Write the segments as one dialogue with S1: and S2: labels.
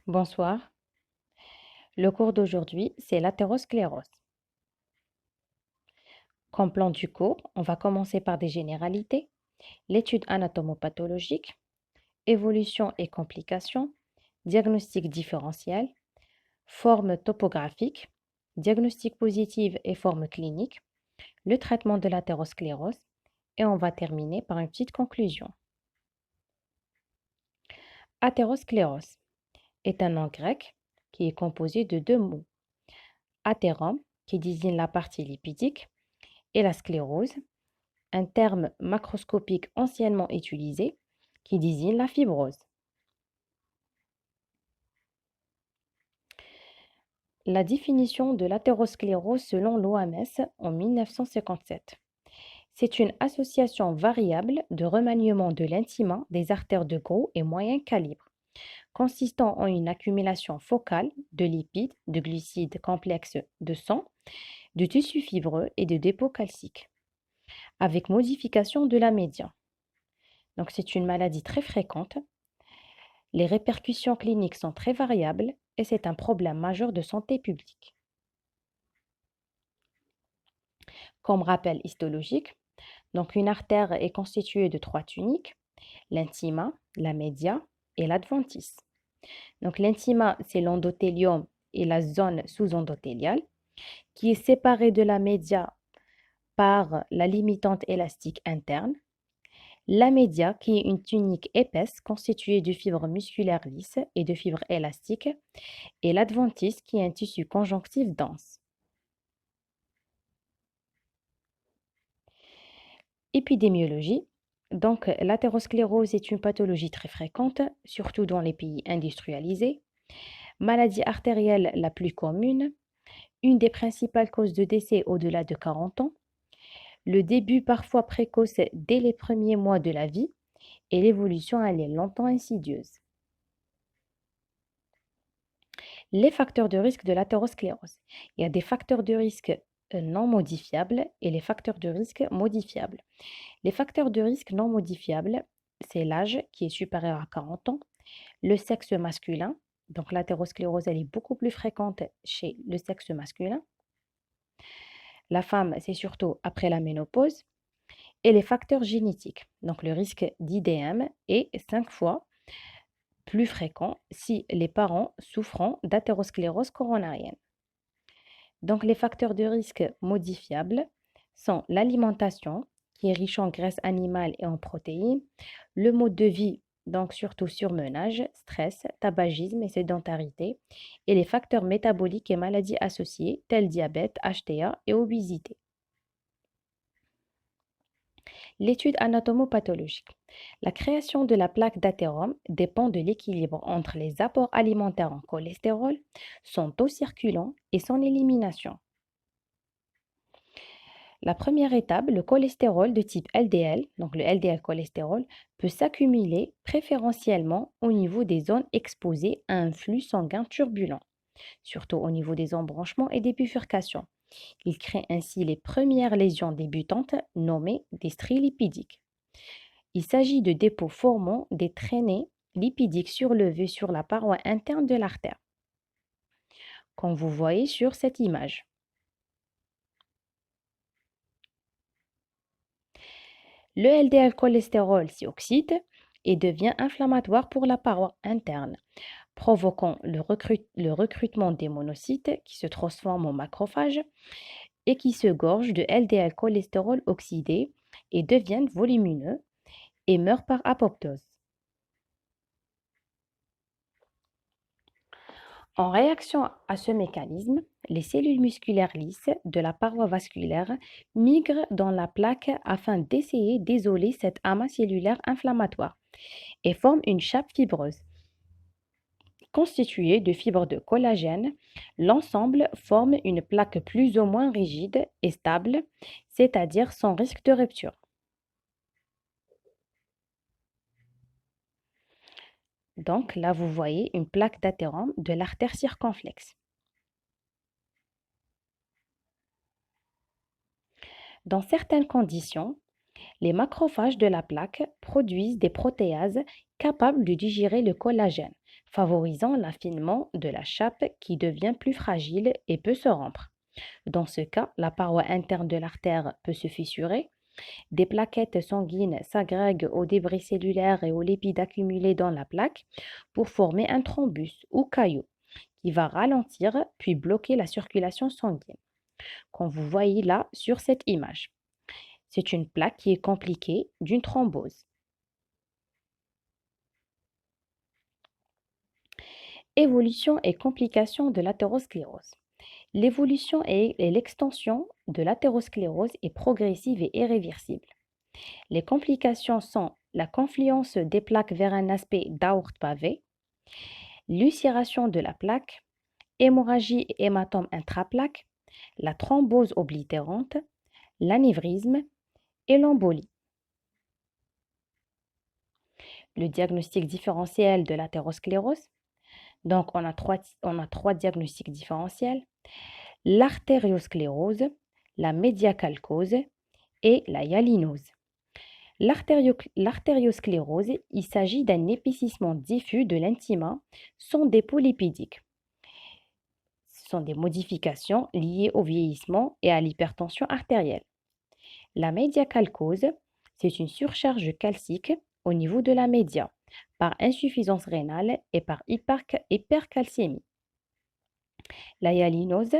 S1: Bonsoir. Le cours d'aujourd'hui, c'est l'athérosclérose. Comme plan du cours, on va commencer par des généralités, l'étude anatomopathologique, évolution et complications, diagnostic différentiel, forme topographique, diagnostic positive et forme clinique, le traitement de l'athérosclérose et on va terminer par une petite conclusion. Athérosclérose est un nom grec qui est composé de deux mots. Athérum, qui désigne la partie lipidique, et la sclérose, un terme macroscopique anciennement utilisé qui désigne la fibrose. La définition de l'athérosclérose selon l'OMS en 1957. C'est une association variable de remaniement de l'intima des artères de gros et moyen calibre, consistant en une accumulation focale de lipides, de glucides complexes de sang, de tissus fibreux et de dépôts calciques, avec modification de la média. Donc c'est une maladie très fréquente. Les répercussions cliniques sont très variables et c'est un problème majeur de santé publique. Comme rappel histologique, donc une artère est constituée de trois tuniques, l'intima, la média et l'adventice. Donc l'intima, c'est l'endothélium et la zone sous-endothéliale qui est séparée de la média par la limitante élastique interne. La média, qui est une tunique épaisse constituée de fibres musculaires lisses et de fibres élastiques, et l'adventice, qui est un tissu conjonctif dense. Épidémiologie. Donc, l'athérosclérose est une pathologie très fréquente, surtout dans les pays industrialisés. Maladie artérielle la plus commune, une des principales causes de décès au-delà de 40 ans, le début parfois précoce dès les premiers mois de la vie et l'évolution elle est longtemps insidieuse. Les facteurs de risque de l'athérosclérose. Il y a des facteurs de risque non modifiables et les facteurs de risque modifiables. Les facteurs de risque non modifiables, c'est l'âge qui est supérieur à 40 ans, le sexe masculin, donc l'athérosclérose elle est beaucoup plus fréquente chez le sexe masculin. La femme, c'est surtout après la ménopause. Et les facteurs génétiques, donc le risque d'IDM est 5 fois plus fréquent si les parents souffrant d'athérosclérose coronarienne. Donc les facteurs de risque modifiables sont l'alimentation, qui est riche en graisses animales et en protéines, le mode de vie, donc surtout surmenage, stress, tabagisme et sédentarité, et les facteurs métaboliques et maladies associées, tels diabète, HTA et obésité. L'étude anatomopathologique. La création de la plaque d'athérome dépend de l'équilibre entre les apports alimentaires en cholestérol, son taux circulant et son élimination. La première étape, le cholestérol de type LDL, donc le LDL cholestérol, peut s'accumuler préférentiellement au niveau des zones exposées à un flux sanguin turbulent, surtout au niveau des embranchements et des bifurcations. Il crée ainsi les premières lésions débutantes nommées des stries lipidiques. Il s'agit de dépôts formant des traînées lipidiques surlevées sur la paroi interne de l'artère, comme vous voyez sur cette image. Le LDL cholestérol s'y oxyde et devient inflammatoire pour la paroi interne, provoquant le recrutement des monocytes qui se transforment en macrophages et qui se gorgent de LDL cholestérol oxydé et deviennent volumineux et meurent par apoptose. En réaction à ce mécanisme, les cellules musculaires lisses de la paroi vasculaire migrent dans la plaque afin d'essayer d'isoler cet amas cellulaire inflammatoire et forment une chape fibreuse. Constituée de fibres de collagène, l'ensemble forme une plaque plus ou moins rigide et stable, c'est-à-dire sans risque de rupture. Donc là, vous voyez une plaque d'athérome de l'artère circonflexe. Dans certaines conditions, les macrophages de la plaque produisent des protéases capables de digérer le collagène, favorisant l'affinement de la chape qui devient plus fragile et peut se rompre. Dans ce cas, la paroi interne de l'artère peut se fissurer, des plaquettes sanguines s'agrèguent aux débris cellulaires et aux lipides accumulés dans la plaque pour former un thrombus ou caillot qui va ralentir puis bloquer la circulation sanguine, comme vous voyez là sur cette image. C'est une plaque qui est compliquée d'une thrombose. Évolution et complications de l'athérosclérose. L'évolution et l'extension de l'athérosclérose est progressive et irréversible. Les complications sont la confluence des plaques vers un aspect d'aorte pavée, l'ulcération de la plaque, hémorragie et hématome intraplaque, la thrombose oblitérante, l'anévrisme et l'embolie. Le diagnostic différentiel de l'athérosclérose. Donc, on a trois diagnostics différentiels. L'artériosclérose, la médiacalcose et la hyalinose. L'artériosclérose, il s'agit d'un épaississement diffus de l'intima sans dépôt lipidique. Ce sont des modifications liées au vieillissement et à l'hypertension artérielle. La médiacalcose, c'est une surcharge calcique au niveau de la média par insuffisance rénale et par hypercalcémie. La hyalinose,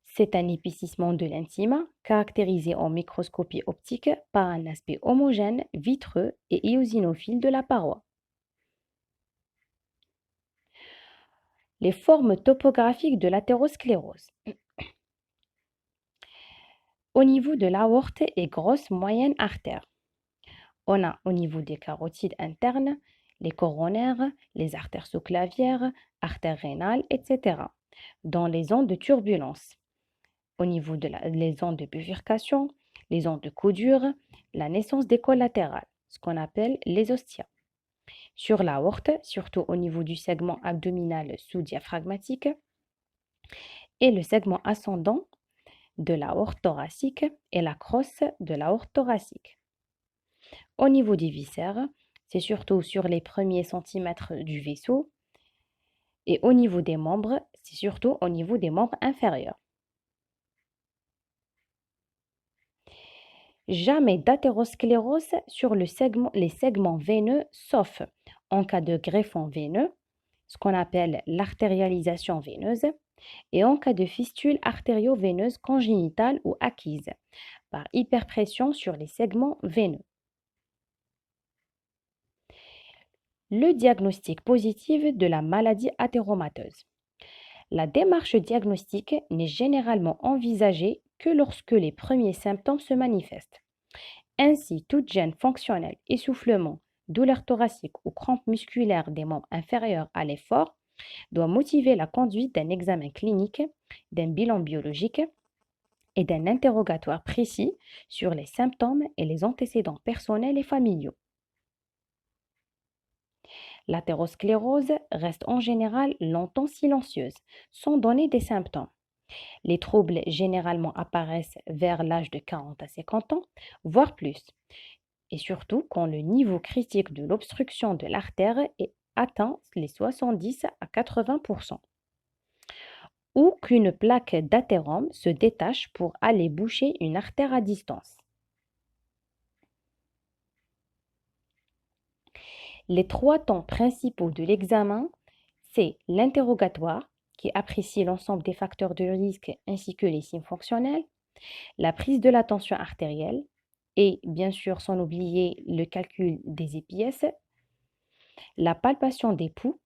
S1: c'est un épaississement de l'intima caractérisé en microscopie optique par un aspect homogène, vitreux et éosinophile de la paroi. Les formes topographiques de l'athérosclérose. Au niveau de l'aorte et grosse moyenne artère. On a au niveau des carotides internes, les coronaires, les artères sous-clavières, artères rénales, etc. Dans les ondes de turbulence. Au niveau les ondes de bifurcation, les ondes de coudure, la naissance des collatérales, ce qu'on appelle les ostias. Sur l'aorte, surtout au niveau du segment abdominal sous-diaphragmatique et le segment ascendant de l'aorte thoracique et la crosse de l'aorte thoracique. Au niveau des viscères, c'est surtout sur les premiers centimètres du vaisseau et au niveau des membres, c'est surtout au niveau des membres inférieurs. Jamais d'athérosclérose sur les segments veineux, sauf en cas de greffon veineux, ce qu'on appelle l'artérialisation veineuse, et en cas de fistule artério-veineuse congénitale ou acquise, par hyperpression sur les segments veineux. Le diagnostic positif de la maladie athéromateuse. La démarche diagnostique n'est généralement envisagée que lorsque les premiers symptômes se manifestent. Ainsi, toute gêne fonctionnelle, essoufflement, douleur thoracique ou crampes musculaires des membres inférieurs à l'effort doit motiver la conduite d'un examen clinique, d'un bilan biologique et d'un interrogatoire précis sur les symptômes et les antécédents personnels et familiaux. L'athérosclérose reste en général longtemps silencieuse, sans donner des symptômes. Les troubles généralement apparaissent vers l'âge de 40 à 50 ans, voire plus, et surtout quand le niveau critique de l'obstruction de l'artère atteint les 70 à 80%, ou qu'une plaque d'athérome se détache pour aller boucher une artère à distance. Les trois temps principaux de l'examen, c'est l'interrogatoire, qui apprécie l'ensemble des facteurs de risque ainsi que les signes fonctionnels, la prise de la tension artérielle et bien sûr sans oublier le calcul des EPS, la palpation des pouls.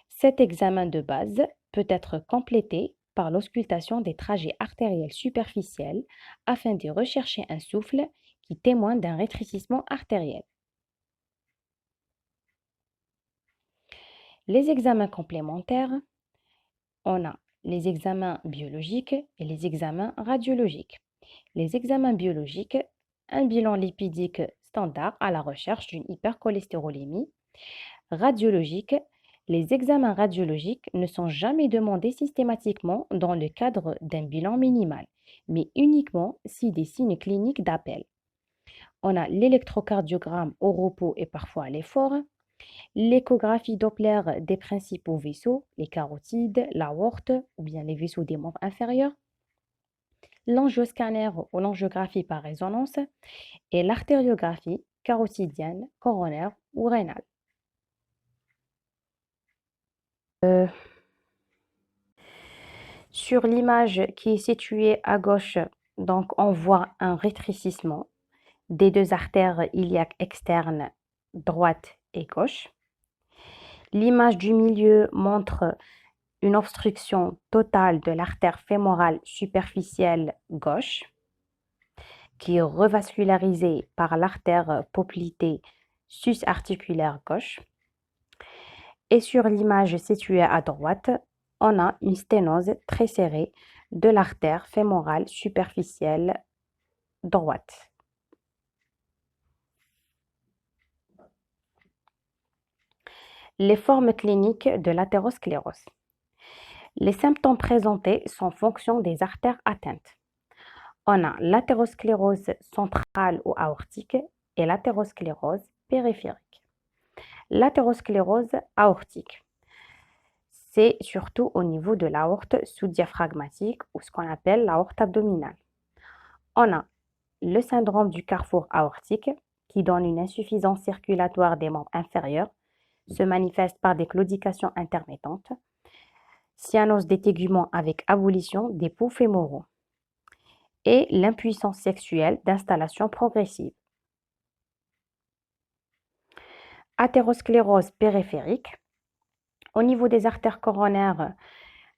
S1: Cet examen de base peut être complété par l'auscultation des trajets artériels superficiels afin de rechercher un souffle qui témoigne d'un rétrécissement artériel. Les examens complémentaires, on a les examens biologiques et les examens radiologiques. Les examens biologiques, un bilan lipidique standard à la recherche d'une hypercholestérolémie. Radiologique, les examens radiologiques ne sont jamais demandés systématiquement dans le cadre d'un bilan minimal, mais uniquement si des signes cliniques d'appel. On a l'électrocardiogramme au repos et parfois à l'effort, l'échographie Doppler des principaux vaisseaux, les carotides, l'aorte ou bien les vaisseaux des membres inférieurs, l'angioscanner ou l'angiographie par résonance et l'artériographie carotidienne, coronaire ou rénale. Sur l'image qui est située à gauche, donc on voit un rétrécissement des deux artères iliaques externes, droite et gauche. L'image du milieu montre une obstruction totale de l'artère fémorale superficielle gauche, qui est revascularisée par l'artère poplitée sus-articulaire gauche. Et sur l'image située à droite, on a une sténose très serrée de l'artère fémorale superficielle droite. Les formes cliniques de l'athérosclérose. Les symptômes présentés sont en fonction des artères atteintes. On a l'athérosclérose centrale ou aortique et l'athérosclérose périphérique. L'athérosclérose aortique, c'est surtout au niveau de l'aorte sous-diaphragmatique ou ce qu'on appelle l'aorte abdominale. On a le syndrome du carrefour aortique qui donne une insuffisance circulatoire des membres inférieurs, se manifeste par des claudications intermittentes, cyanose des téguments avec abolition des pouls fémoraux et l'impuissance sexuelle d'installation progressive. Athérosclérose périphérique. Au niveau des artères coronaires,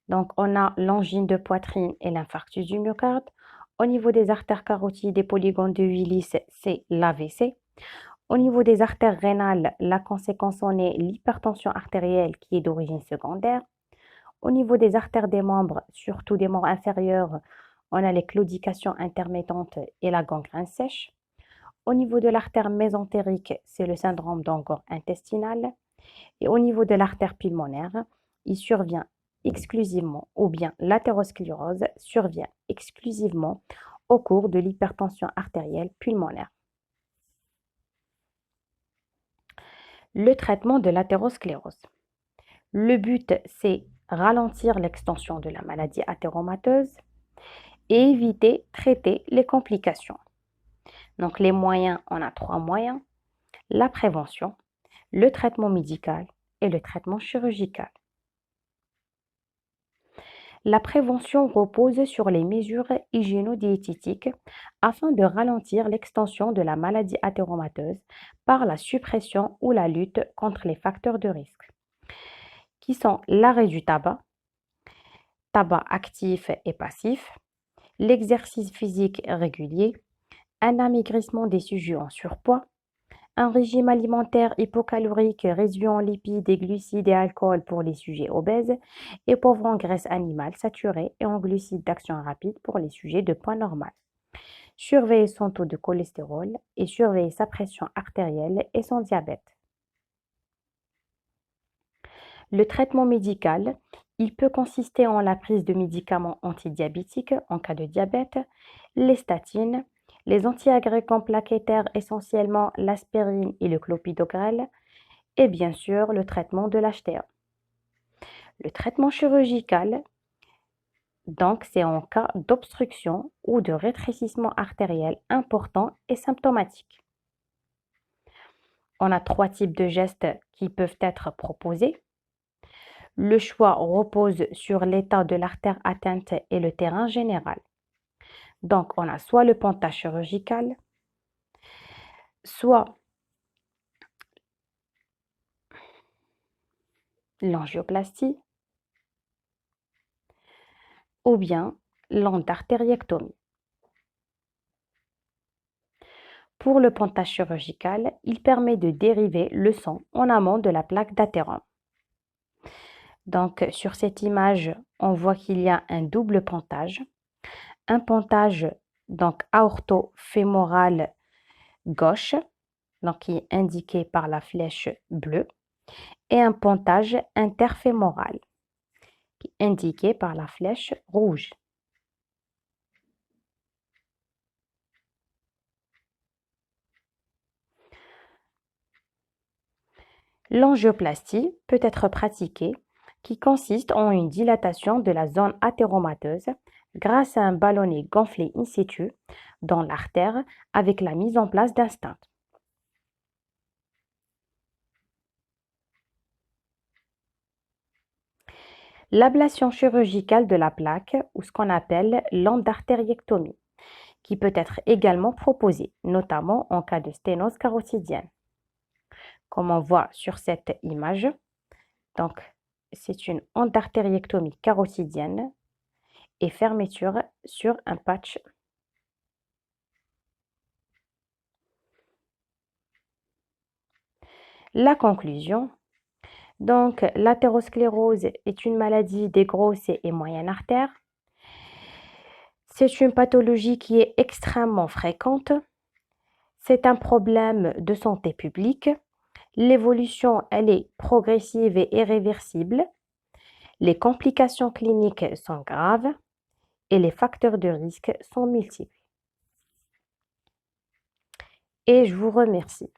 S1: donc on a l'angine de poitrine et l'infarctus du myocarde. Au niveau des artères carotides et polygones de Willis, c'est l'AVC. Au niveau des artères rénales, la conséquence en est l'hypertension artérielle qui est d'origine secondaire. Au niveau des artères des membres, surtout des membres inférieurs, on a les claudications intermittentes et la gangrène sèche. Au niveau de l'artère mésentérique, c'est le syndrome d'Angor intestinal. Et au niveau de l'artère pulmonaire, il survient exclusivement, ou bien l'athérosclérose survient exclusivement au cours de l'hypertension artérielle pulmonaire. Le traitement de l'athérosclérose. Le but, c'est ralentir l'extension de la maladie athéromateuse et éviter, traiter les complications. Donc les moyens, on a 3 moyens: la prévention, le traitement médical et le traitement chirurgical. La prévention repose sur les mesures hygiéno-diététiques afin de ralentir l'extension de la maladie athéromateuse par la suppression ou la lutte contre les facteurs de risque, qui sont l'arrêt du tabac actif et passif, l'exercice physique régulier, un amaigrissement des sujets en surpoids, un régime alimentaire hypocalorique réduit en lipides et glucides et alcool pour les sujets obèses et pauvres en graisse animale saturée et en glucides d'action rapide pour les sujets de poids normal. Surveiller son taux de cholestérol et surveiller sa pression artérielle et son diabète. Le traitement médical, il peut consister en la prise de médicaments antidiabétiques en cas de diabète, les statines, les antiagrégants plaquettaires, essentiellement l'aspirine et le clopidogrel, et bien sûr le traitement de l'HTA. Le traitement chirurgical, donc, c'est en cas d'obstruction ou de rétrécissement artériel important et symptomatique. On a 3 types de gestes qui peuvent être proposés. Le choix repose sur l'état de l'artère atteinte et le terrain général. Donc, on a soit le pontage chirurgical, soit l'angioplastie, ou bien l'endartériectomie. Pour le pontage chirurgical, il permet de dériver le sang en amont de la plaque d'athérome. Donc, sur cette image, on voit qu'il y a un double pontage. Un pontage donc aortofémoral gauche, donc qui est indiqué par la flèche bleue, et un pontage interfémoral, qui est indiqué par la flèche rouge. L'angioplastie peut être pratiquée, qui consiste en une dilatation de la zone athéromateuse grâce à un ballonnet gonflé in situ dans l'artère avec la mise en place d'un stent. L'ablation chirurgicale de la plaque, ou ce qu'on appelle l'endartériectomie, qui peut être également proposée, notamment en cas de sténose carotidienne. Comme on voit sur cette image, donc c'est une endartériectomie carotidienne et fermeture sur un patch. La conclusion, donc l'athérosclérose est une maladie des grosses et moyennes artères. C'est une pathologie qui est extrêmement fréquente. C'est un problème de santé publique. L'évolution, elle est progressive et irréversible. Les complications cliniques sont graves et les facteurs de risque sont multiples. Et je vous remercie.